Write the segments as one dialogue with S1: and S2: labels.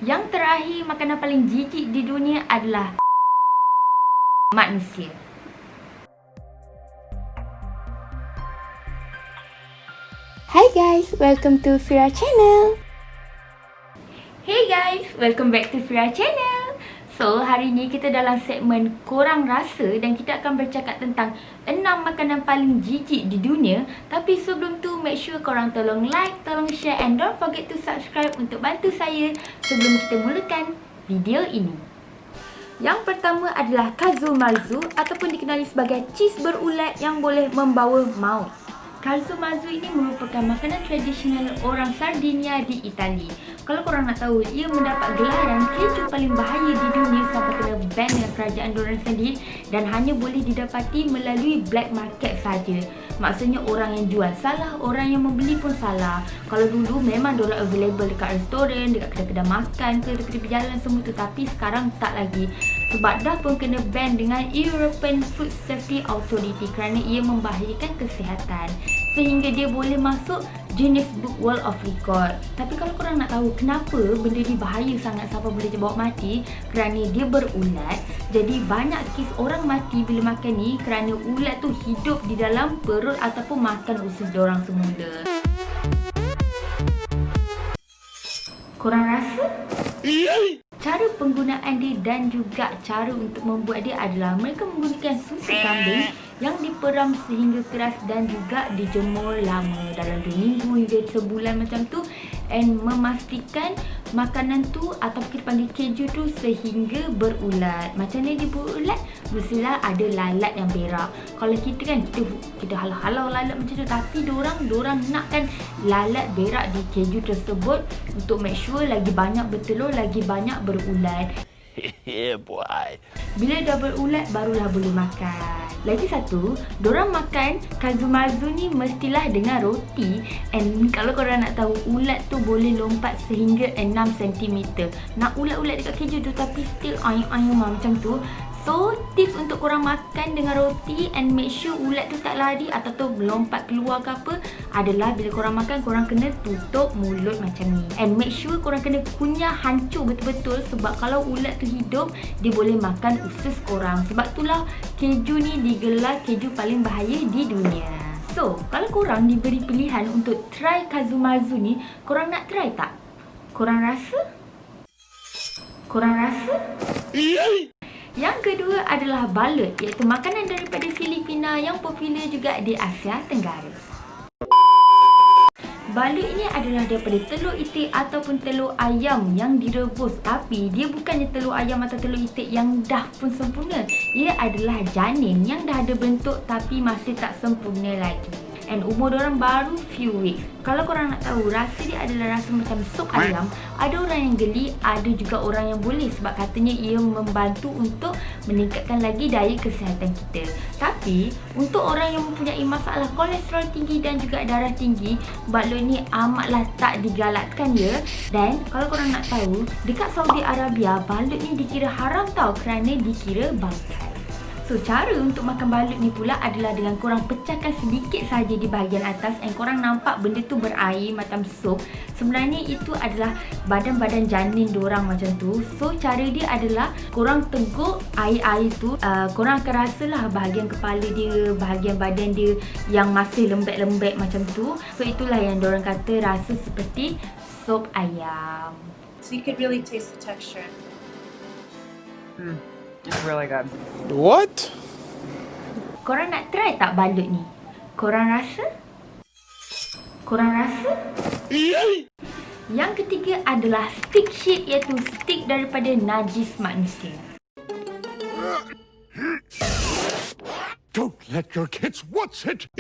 S1: Yang terakhir, makanan paling jijik di dunia adalah manusia.
S2: Hi guys, welcome to Fira Channel.
S1: Hey guys, welcome back to Fira Channel. So, hari ni kita dalam segmen Korang Rasa dan kita akan bercakap tentang 6 makanan paling jijik di dunia. Tapi sebelum tu, make sure korang tolong like, tolong share and don't forget to subscribe untuk bantu saya sebelum kita mulakan video ini. Yang pertama adalah Calzo Marzu ataupun dikenali sebagai cheese berulat yang boleh membawa maut. Calzo Marzu ini merupakan makanan tradisional orang Sardinia di Itali. Kalau korang nak tahu, ia mendapat gelaran keju paling bahaya di dunia sampai kena ban dengan kerajaan diorang sendiri dan hanya boleh didapati melalui black market saja. Maksudnya orang yang jual salah, orang yang membeli pun salah. Kalau dulu memang diorang available dekat restoran, dekat kedai-kedai makan ke, dekat berjalan semua tu, tapi sekarang tak lagi. Sebab dah pun kena ban dengan European Food Safety Authority kerana ia membahayakan kesihatan. Sehingga dia boleh masuk Guinness Book World of Record. Tapi kalau korang nak tahu kenapa benda ni bahaya sangat sampai boleh bawa mati, kerana dia berulat. Jadi banyak kes orang mati bila makan ni kerana ulat tu hidup di dalam perut ataupun makan usus diorang semula. Korang rasa? Cara penggunaan dia dan juga cara untuk membuat dia adalah mereka menggunakan susu kambing yang diperam sehingga keras dan juga dijemur lama dalam 2 minggu hingga sebulan macam tu, and memastikan makanan tu atau kita panggil keju tu sehingga berulat. Macam mana dia berulat? Mestilah ada lalat yang berak. Kalau kita kan kita halau-halau lalat macam tu, tapi dorang nakkan lalat berak di keju tersebut untuk make sure lagi banyak bertelur, lagi banyak berulat.
S3: Yeah boy.
S1: Bila dah berulat barulah boleh makan. Lagi satu, dorang makan Calzo Marzu ni mestilah dengan roti. And kalau korang nak tahu, ulat tu boleh lompat sehingga 6 cm. Nak ulat-ulat dekat keju tu tapi still ayam macam tu. So, tips untuk korang makan dengan roti and make sure ulat tu tak lari atau tu melompat keluar ke apa adalah bila korang makan, korang kena tutup mulut macam ni. And make sure korang kena kunyah hancur betul-betul sebab kalau ulat tu hidup, dia boleh makan usus korang. Sebab itulah keju ni digelar keju paling bahaya di dunia. So, kalau korang diberi pilihan untuk try Calzo Marzu ni, korang nak try tak? Korang rasa? Korang rasa? Yang kedua adalah balut, iaitu makanan daripada Filipina yang popular juga di Asia Tenggara. Balut ini adalah daripada telur itik ataupun telur ayam yang direbus, tapi dia bukannya telur ayam atau telur itik yang dah pun sempurna. Ia adalah janin yang dah ada bentuk tapi masih tak sempurna lagi. And umur diorang baru few weeks. Kalau korang nak tahu, rasa dia adalah rasa macam sup ayam. Ada orang yang geli, ada juga orang yang boleh sebab katanya ia membantu untuk meningkatkan lagi daya kesihatan kita. Tapi untuk orang yang mempunyai masalah kolesterol tinggi dan juga darah tinggi, balut ni amatlah tak digalakkan ya. Dan kalau korang nak tahu, dekat Saudi Arabia balut ni dikira haram tau kerana dikira bangkai. So, cara untuk makan balut ni pula adalah dengan korang pecahkan sedikit saja di bahagian atas and korang nampak benda tu berair macam sup. Sebenarnya itu adalah badan-badan janin dorang macam tu. So, cara dia adalah korang teguk air-air tu. Korang akan rasalah bahagian kepala dia, bahagian badan dia yang masih lembek-lembek macam tu. So, itulah yang dorang kata rasa seperti sup ayam.
S4: So you could really taste the texture.
S5: It's really good.
S3: What?
S1: Korang nak try tak balut ni? Korang rasa? Korang rasa? Yang ketiga adalah stick shit, iaitu stick daripada najis manusia.
S3: Don't let your kids watch it.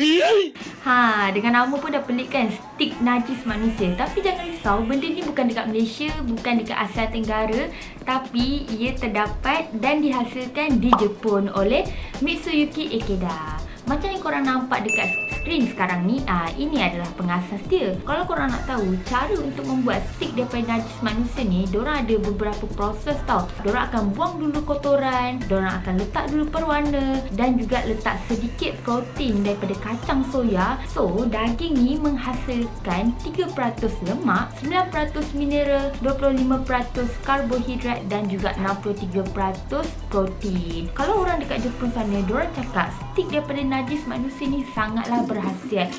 S1: Dengan nama pun dah pelik kan, stick najis manusia. Tapi jangan risau, benda ni bukan dekat Malaysia, bukan dekat Asia Tenggara, tapi ia terdapat dan dihasilkan di Jepun oleh Mitsuyuki Ikeda. Macam yang korang nampak dekat skrin sekarang ni, ini adalah pengasas dia. Kalau korang nak tahu cara untuk membuat stick daripada najis manusia ni, dorang ada beberapa proses tau. Dorang akan buang dulu kotoran, dorang akan letak dulu perwarna dan juga letak sedikit protein daripada kacang soya. So, daging ni menghasilkan 3% lemak, 9% mineral, 25% karbohidrat dan juga 63% protein. Kalau orang dekat Jepun sana, dorang cakap stick daripada najis manusia ni sangatlah berkhasiat.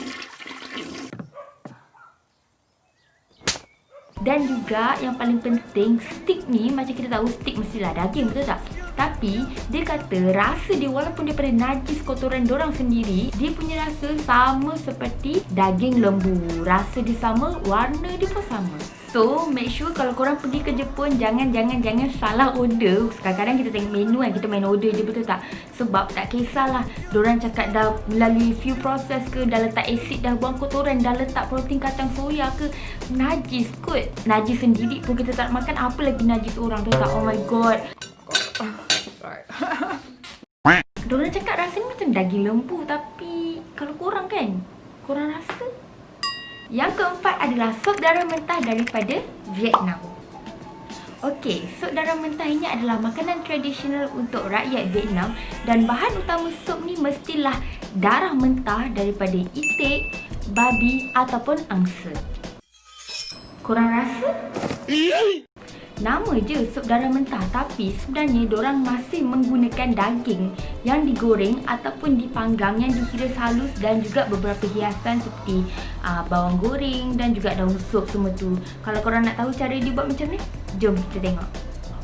S1: Dan juga yang paling penting, stick ni macam kita tahu stick mestilah daging, betul tak? Tapi dia kata rasa dia walaupun daripada najis kotoran dorang sendiri, dia punya rasa sama seperti daging lembu. Rasa dia sama, warna dia pun sama. So, make sure kalau korang pergi ke Jepun, jangan salah order. Kadang-kadang kita tengok menu kan, kita main order je, betul tak? Sebab tak kisahlah dorang cakap dah melalui few proses ke, dah letak asid, dah buang kotoran, dah letak protein kacang soya ke, najis kot. Najis sendiri pun kita tak makan, apa lagi najis orang, betul tak? Oh my god. Dorang cakap rasa ni macam daging lembu, tapi kalau korang kan, korang rasa? Yang keempat adalah sup darah mentah daripada Vietnam. Okey, sup darah mentah ini adalah makanan tradisional untuk rakyat Vietnam dan bahan utama sup ni mestilah darah mentah daripada itik, babi ataupun angsa. Korang rasa? Nama je sup darah mentah, tapi sebenarnya dorang masih menggunakan daging yang digoreng ataupun dipanggang yang dihiris halus dan juga beberapa hiasan seperti bawang goreng dan juga daun sup semua tu. Kalau korang nak tahu cara dia buat macam ni, jom kita tengok.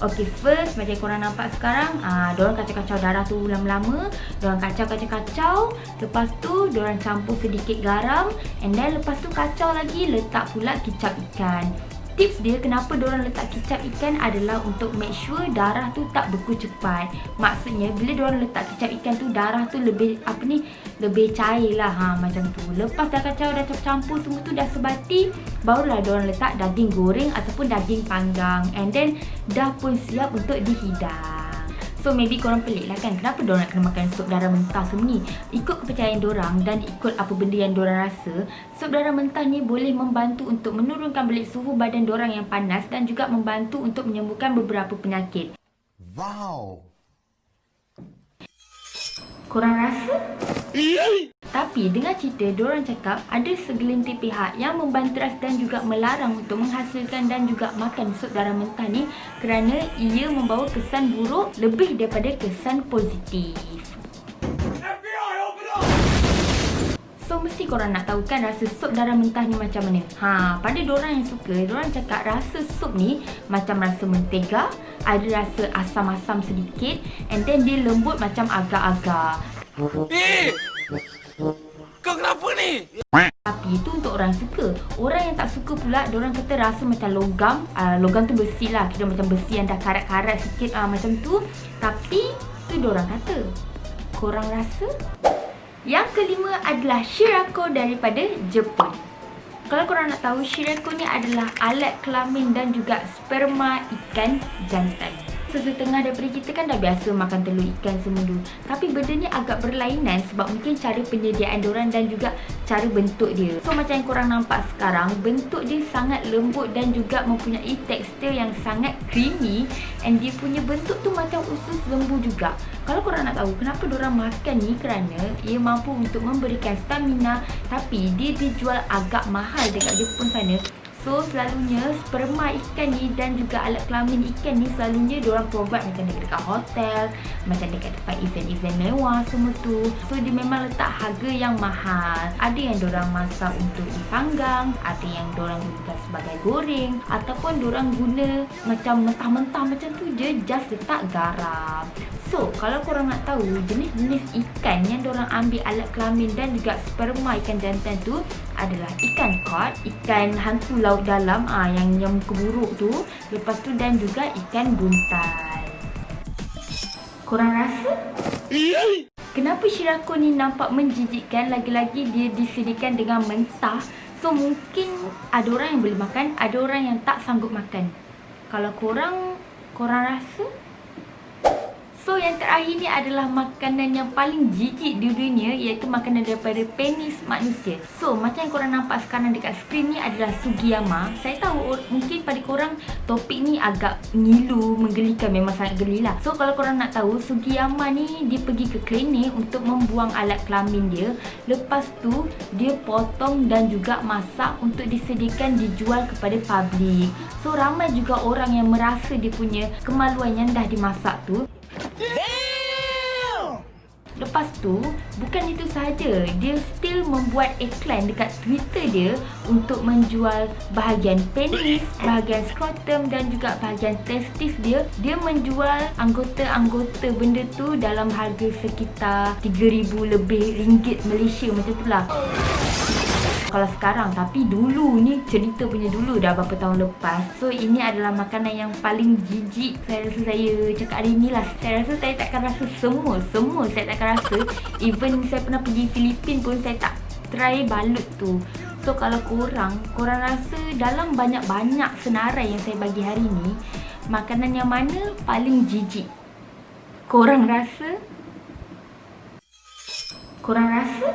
S1: Okay, first macam korang nampak sekarang, dorang kacau-kacau darah tu lama-lama. Dorang kacau-kacau. Lepas tu dorang campur sedikit garam, and then lepas tu kacau lagi, letak pula kicap ikan. Tips dia kenapa dorang letak kicap ikan adalah untuk make sure darah tu tak beku cepat. Maksudnya bila dorang letak kicap ikan tu, darah tu lebih lebih cair lah, macam tu. Lepas dah kacau, dah campur semua tu dah sebati, barulah dorang letak daging goreng ataupun daging panggang, and then dah pun siap untuk dihidang. So maybe korang pelik lah kan, kenapa dorang nak kena makan sup darah mentah semua ni? Ikut kepercayaan dorang dan ikut apa benda yang dorang rasa, sup darah mentah ni boleh membantu untuk menurunkan balik suhu badan dorang yang panas dan juga membantu untuk menyembuhkan beberapa penyakit.
S3: Wow.
S1: Korang rasa? Tapi dengan cerita, dorang cakap ada segelintir pihak yang membanteras dan juga melarang untuk menghasilkan dan juga makan sup darah mentah ni kerana ia membawa kesan buruk lebih daripada kesan positif.
S3: FBI, open up!
S1: So mesti korang nak tahu kan rasa sup darah mentah ni macam mana? Pada dorang yang suka, dorang cakap rasa sup ni macam rasa mentega, ada rasa asam-asam sedikit, and then dia lembut macam agar-agar.
S3: Kau kenapa ni?
S1: Tapi itu untuk orang suka. Orang yang tak suka pula, dorang kata rasa macam logam. Logam tu besi lah, kira macam besi yang dah karat-karat sikit, macam tu. Tapi tu dorang kata. Korang rasa? Yang kelima adalah shirako daripada Jepun. Kalau korang nak tahu, shirako ni adalah alat kelamin dan juga sperma ikan jantan. Setengah daripada kita kan dah biasa makan telur ikan semua dulu. Tapi benda ni agak berlainan sebab mungkin cara penyediaan dorang dan juga cara bentuk dia. So macam yang korang nampak sekarang, bentuk dia sangat lembut dan juga mempunyai tekstur yang sangat creamy, and dia punya bentuk tu macam usus lembu juga. Kalau korang nak tahu kenapa dorang makan ni, kerana ia mampu untuk memberikan stamina, tapi dia dijual agak mahal dekat Jepun sana. So selalunya sperma ikan ni dan juga alat kelamin ikan ni selalunya diorang provide macam dekat hotel, macam dekat tempat event-event mewah semua tu. So dia memang letak harga yang mahal. Ada yang diorang masak untuk dipanggang, ada yang diorang gunakan sebagai goreng, ataupun diorang guna macam mentah-mentah macam tu je, just letak garam. So kalau korang nak tahu jenis-jenis ikan yang diorang ambil alat kelamin dan juga sperma ikan jantan tu adalah ikan cod, ikan hantu laut dalam, yang muka buruk tu. Lepas tu dan juga ikan buntal. Korang rasa? Kenapa shirako ni nampak menjijikkan? Lagi-lagi dia disediakan dengan mentah. So mungkin ada orang yang boleh makan, ada orang yang tak sanggup makan. Kalau korang rasa? So yang terakhir ni adalah makanan yang paling jijik di dunia, iaitu makanan daripada penis manusia. So macam yang korang nampak sekarang dekat skrin ni adalah Sugiyama. Saya tahu mungkin pada korang topik ni agak ngilu, menggelikan, memang sangat geli lah. So kalau korang nak tahu, Sugiyama ni dia pergi ke klinik untuk membuang alat kelamin dia. Lepas tu dia potong dan juga masak untuk disediakan dijual kepada publik. So ramai juga orang yang merasa dia punya kemaluan yang dah dimasak tu. Lepas tu, bukan itu sahaja, dia still membuat iklan dekat Twitter dia untuk menjual bahagian penis, bahagian skrotum dan juga bahagian testis dia. Dia menjual anggota-anggota benda tu dalam harga sekitar 3,000 lebih ringgit Malaysia, macam tu lah. Kalau sekarang, tapi dulu ni, cerita punya dulu dah berapa tahun lepas. So ini adalah makanan yang paling jijik saya rasa saya cakap hari ni lah. Saya rasa saya takkan rasa semua saya takkan rasa. Even saya pernah pergi Filipin pun saya tak try balut tu. So kalau korang rasa dalam banyak-banyak senarai yang saya bagi hari ni, makanan yang mana paling jijik? Korang rasa? Korang rasa?